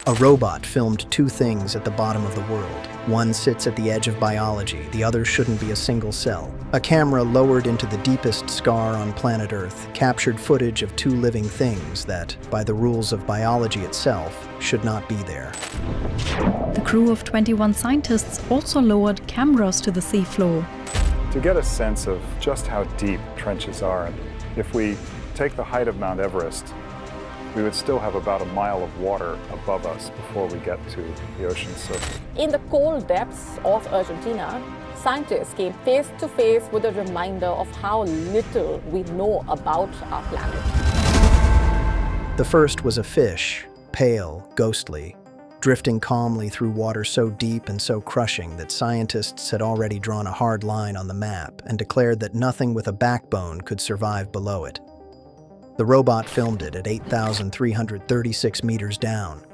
A robot filmed two things at the bottom of the world. One sits at the edge of biology, the other shouldn't be a single cell. A camera lowered into the deepest scar on planet Earth captured footage of two living things that, by the rules of biology itself, should not be there. The crew of 21 scientists also lowered cameras to the seafloor. To get a sense of just how deep trenches are, if we take the height of Mount Everest, we would still have about a mile of water above us before we get to the ocean's surface. In the cold depths of Argentina, scientists came face to face with a reminder of how little we know about our planet. The first was a fish, pale, ghostly, drifting calmly through water so deep and so crushing that scientists had already drawn a hard line on the map and declared that nothing with a backbone could survive below it. The robot filmed it at 8,336 meters down,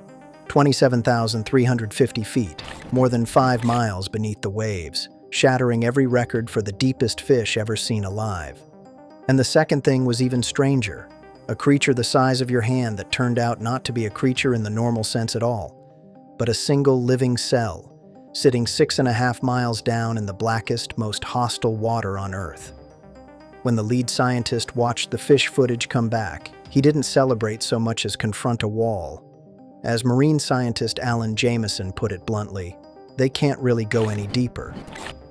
27,350 feet, more than 5 miles beneath the waves, shattering every record for the deepest fish ever seen alive. And the second thing was even stranger, a creature the size of your hand that turned out not to be a creature in the normal sense at all, but a single living cell, sitting 6.5 miles down in the blackest, most hostile water on Earth. When the lead scientist watched the fish footage come back, he didn't celebrate so much as confront a wall. As marine scientist Alan Jameson put it bluntly, they can't really go any deeper.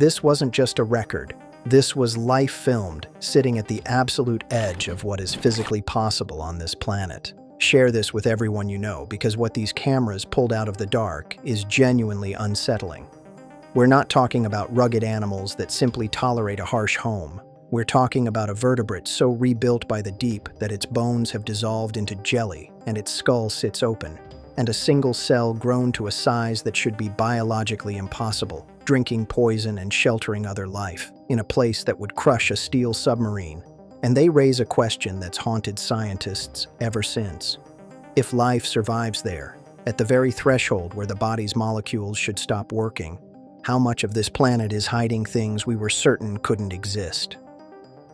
This wasn't just a record. This was life filmed, sitting at the absolute edge of what is physically possible on this planet. Share this with everyone you know, because what these cameras pulled out of the dark is genuinely unsettling. We're not talking about rugged animals that simply tolerate a harsh home. We're talking about a vertebrate so rebuilt by the deep that its bones have dissolved into jelly and its skull sits open, and a single cell grown to a size that should be biologically impossible, drinking poison and sheltering other life, in a place that would crush a steel submarine. And they raise a question that's haunted scientists ever since. If life survives there, at the very threshold where the body's molecules should stop working, how much of this planet is hiding things we were certain couldn't exist?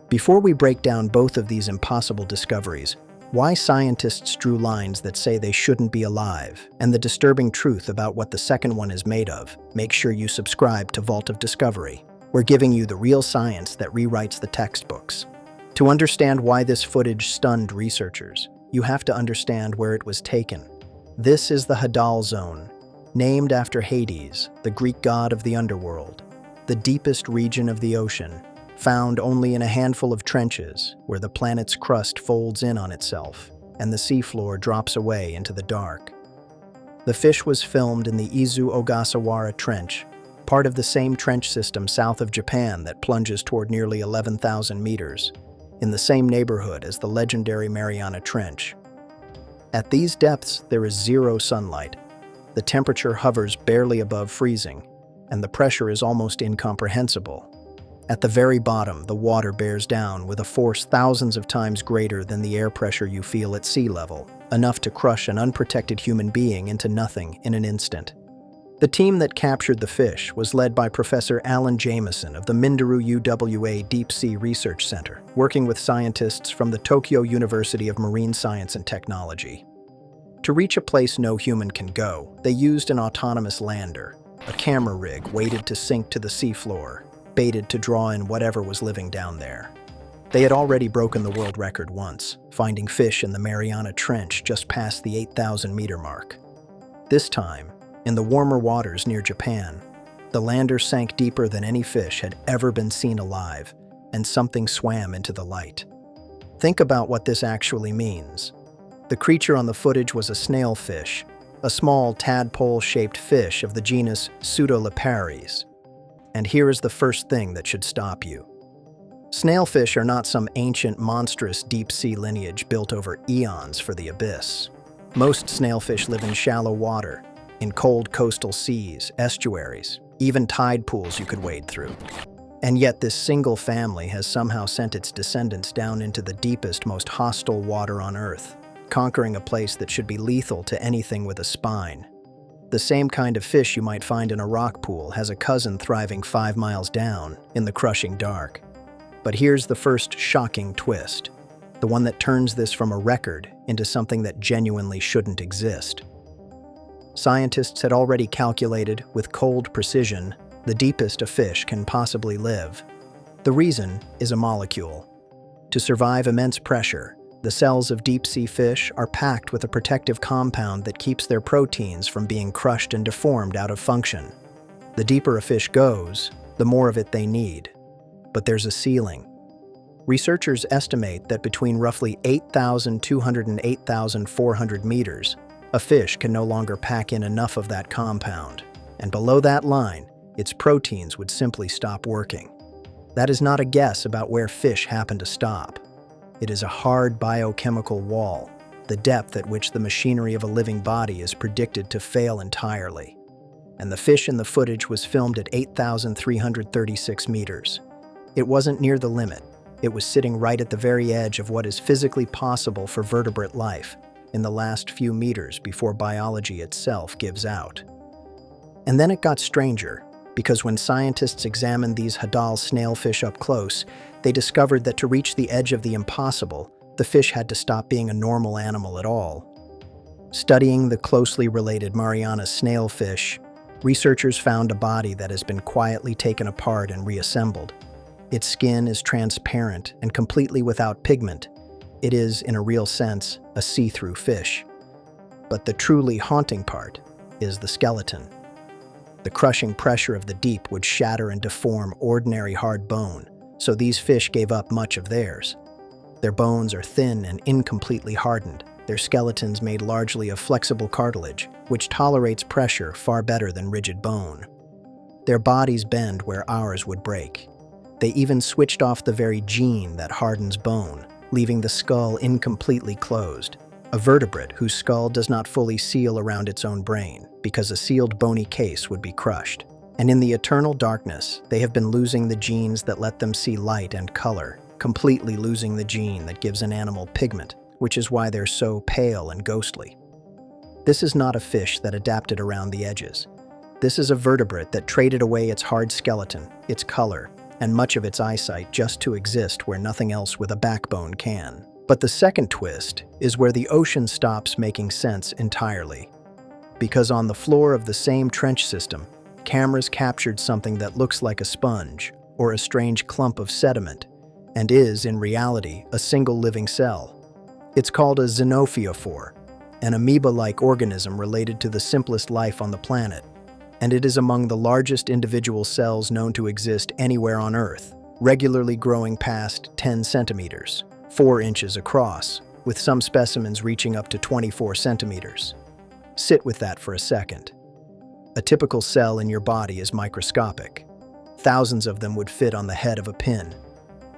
Before we break down both of these impossible discoveries, why scientists drew lines that say they shouldn't be alive, and the disturbing truth about what the second one is made of, make sure you subscribe to Vault of Discovery. We're giving you the real science that rewrites the textbooks. To understand why this footage stunned researchers, you have to understand where it was taken. This is the Hadal Zone, named after Hades, the Greek god of the underworld, the deepest region of the ocean, found only in a handful of trenches where the planet's crust folds in on itself and the seafloor drops away into the dark. The fish was filmed in the Izu Ogasawara Trench, part of the same trench system south of Japan that plunges toward nearly 11,000 meters, in the same neighborhood as the legendary Mariana Trench. At these depths, there is zero sunlight. The temperature hovers barely above freezing, and the pressure is almost incomprehensible. At the very bottom, the water bears down with a force thousands of times greater than the air pressure you feel at sea level, enough to crush an unprotected human being into nothing in an instant. The team that captured the fish was led by Professor Alan Jameson of the Mindaru UWA Deep Sea Research Center, working with scientists from the Tokyo University of Marine Science and Technology. To reach a place no human can go, they used an autonomous lander, a camera rig weighted to sink to the seafloor, baited to draw in whatever was living down there. They had already broken the world record once, finding fish in the Mariana Trench just past the 8,000-meter mark. This time, in the warmer waters near Japan, the lander sank deeper than any fish had ever been seen alive, and something swam into the light. Think about what this actually means. The creature on the footage was a snailfish, a small tadpole-shaped fish of the genus Pseudolipares. And here is the first thing that should stop you. Snailfish are not some ancient, monstrous deep-sea lineage built over eons for the abyss. Most snailfish live in shallow water, in cold coastal seas, estuaries, even tide pools you could wade through. And yet this single family has somehow sent its descendants down into the deepest, most hostile water on Earth, conquering a place that should be lethal to anything with a spine. The same kind of fish you might find in a rock pool has a cousin thriving 5 miles down in the crushing dark. But here's the first shocking twist, the one that turns this from a record into something that genuinely shouldn't exist. Scientists had already calculated, with cold precision, the deepest a fish can possibly live. The reason is a molecule. To survive immense pressure, the cells of deep-sea fish are packed with a protective compound that keeps their proteins from being crushed and deformed out of function. The deeper a fish goes, the more of it they need. But there's a ceiling. Researchers estimate that between roughly 8,200 and 8,400 meters, a fish can no longer pack in enough of that compound, and below that line, its proteins would simply stop working. That is not a guess about where fish happen to stop. It is a hard biochemical wall, the depth at which the machinery of a living body is predicted to fail entirely. And the fish in the footage was filmed at 8,336 meters. It wasn't near the limit. It was sitting right at the very edge of what is physically possible for vertebrate life, in the last few meters before biology itself gives out. And then it got stranger, because when scientists examined these Hadal snailfish up close, they discovered that to reach the edge of the impossible, the fish had to stop being a normal animal at all. Studying the closely related Mariana snailfish, researchers found a body that has been quietly taken apart and reassembled. Its skin is transparent and completely without pigment. It is, in a real sense, a see-through fish. But the truly haunting part is the skeleton. The crushing pressure of the deep would shatter and deform ordinary hard bone, so these fish gave up much of theirs. Their bones are thin and incompletely hardened, their skeletons made largely of flexible cartilage, which tolerates pressure far better than rigid bone. Their bodies bend where ours would break. They even switched off the very gene that hardens bone, leaving the skull incompletely closed, a vertebrate whose skull does not fully seal around its own brain, because a sealed bony case would be crushed. And in the eternal darkness, they have been losing the genes that let them see light and color, completely losing the gene that gives an animal pigment, which is why they're so pale and ghostly. This is not a fish that adapted around the edges. This is a vertebrate that traded away its hard skeleton, its color, and much of its eyesight just to exist where nothing else with a backbone can. But the second twist is where the ocean stops making sense entirely. Because on the floor of the same trench system, cameras captured something that looks like a sponge or a strange clump of sediment, and is, in reality, a single living cell. It's called a xenophyophore, an amoeba-like organism related to the simplest life on the planet, and it is among the largest individual cells known to exist anywhere on Earth, regularly growing past 10 centimeters, 4 inches across, with some specimens reaching up to 24 centimeters. Sit with that for a second. A typical cell in your body is microscopic. Thousands of them would fit on the head of a pin.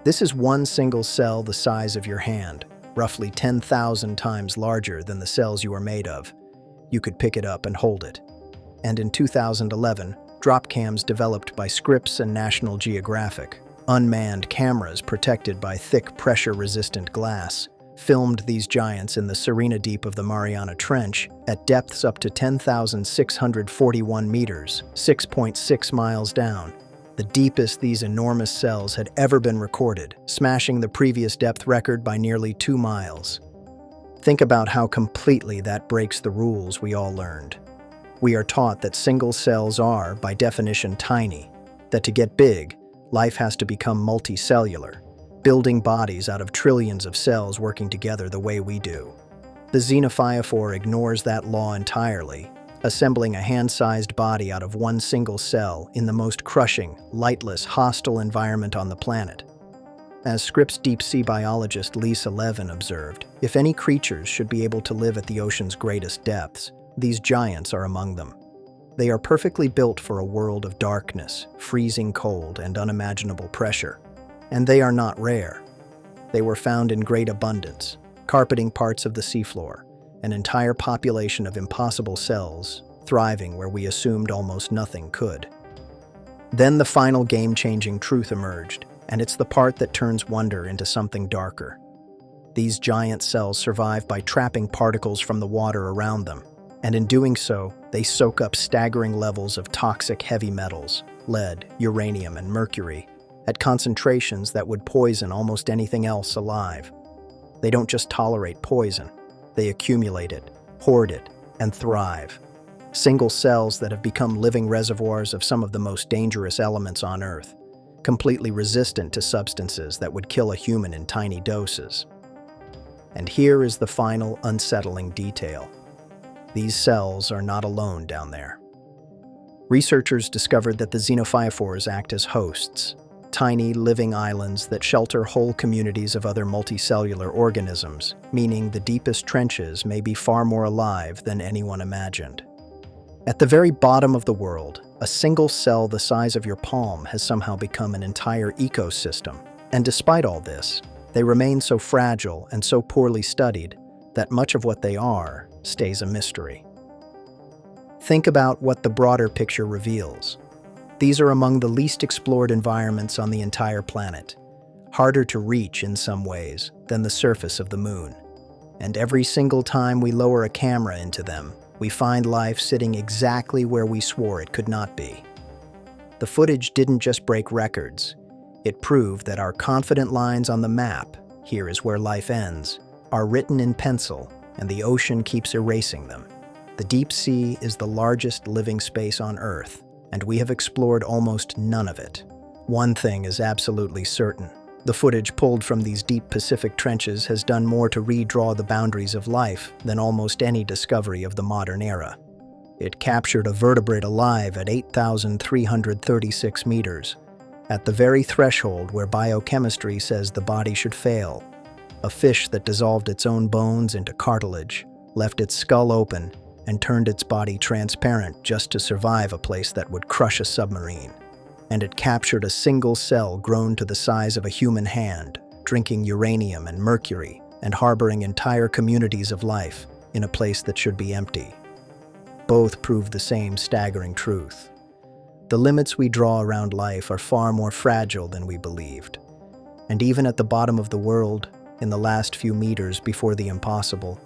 This is one single cell the size of your hand, roughly 10,000 times larger than the cells you are made of. You could pick it up and hold it. And in 2011, drop cams developed by Scripps and National Geographic, unmanned cameras protected by thick pressure-resistant glass, filmed these giants in the Serena Deep of the Mariana Trench at depths up to 10,641 meters, 6.6 miles down, the deepest these enormous cells had ever been recorded, smashing the previous depth record by nearly 2 miles. Think about how completely that breaks the rules we all learned. We are taught that single cells are, by definition, tiny, that to get big, life has to become multicellular, building bodies out of trillions of cells working together the way we do. The xenophyophore ignores that law entirely, assembling a hand-sized body out of one single cell in the most crushing, lightless, hostile environment on the planet. As Scripps deep-sea biologist Lisa Levin observed, if any creatures should be able to live at the ocean's greatest depths, these giants are among them. They are perfectly built for a world of darkness, freezing cold, and unimaginable pressure. And they are not rare. They were found in great abundance, carpeting parts of the seafloor, an entire population of impossible cells, thriving where we assumed almost nothing could. Then the final game-changing truth emerged, and it's the part that turns wonder into something darker. These giant cells survive by trapping particles from the water around them, and in doing so, they soak up staggering levels of toxic heavy metals, lead, uranium, and mercury, at concentrations that would poison almost anything else alive. They don't just tolerate poison, they accumulate it, hoard it, and thrive. Single cells that have become living reservoirs of some of the most dangerous elements on Earth, completely resistant to substances that would kill a human in tiny doses. And here is the final unsettling detail. These cells are not alone down there. Researchers discovered that the xenophyophores act as hosts, tiny living islands that shelter whole communities of other multicellular organisms, meaning the deepest trenches may be far more alive than anyone imagined. At the very bottom of the world, a single cell the size of your palm has somehow become an entire ecosystem. And despite all this, they remain so fragile and so poorly studied that much of what they are stays a mystery. Think about what the broader picture reveals. These are among the least explored environments on the entire planet, harder to reach in some ways than the surface of the moon. And every single time we lower a camera into them, we find life sitting exactly where we swore it could not be. The footage didn't just break records. It proved that our confident lines on the map, "Here is where life ends," are written in pencil, and the ocean keeps erasing them. The deep sea is the largest living space on Earth, and we have explored almost none of it. One thing is absolutely certain. The footage pulled from these deep Pacific trenches has done more to redraw the boundaries of life than almost any discovery of the modern era. It captured a vertebrate alive at 8,336 meters, at the very threshold where biochemistry says the body should fail. A fish that dissolved its own bones into cartilage, left its skull open, and turned its body transparent just to survive a place that would crush a submarine. And it captured a single cell grown to the size of a human hand, drinking uranium and mercury, and harboring entire communities of life in a place that should be empty. Both prove the same staggering truth. The limits we draw around life are far more fragile than we believed. And even at the bottom of the world, in the last few meters before the impossible,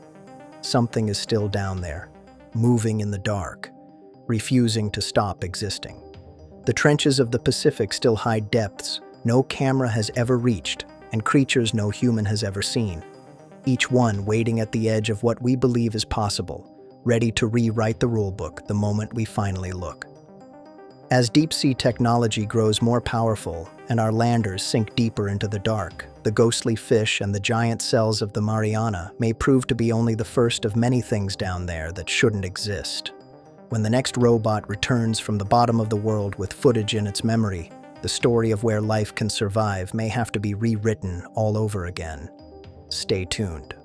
something is still down there, moving in the dark, refusing to stop existing. The trenches of the Pacific still hide depths no camera has ever reached and creatures no human has ever seen, each one waiting at the edge of what we believe is possible, ready to rewrite the rulebook the moment we finally look. As deep-sea technology grows more powerful and our landers sink deeper into the dark, the ghostly fish and the giant cells of the Mariana may prove to be only the first of many things down there that shouldn't exist. When the next robot returns from the bottom of the world with footage in its memory, the story of where life can survive may have to be rewritten all over again. Stay tuned.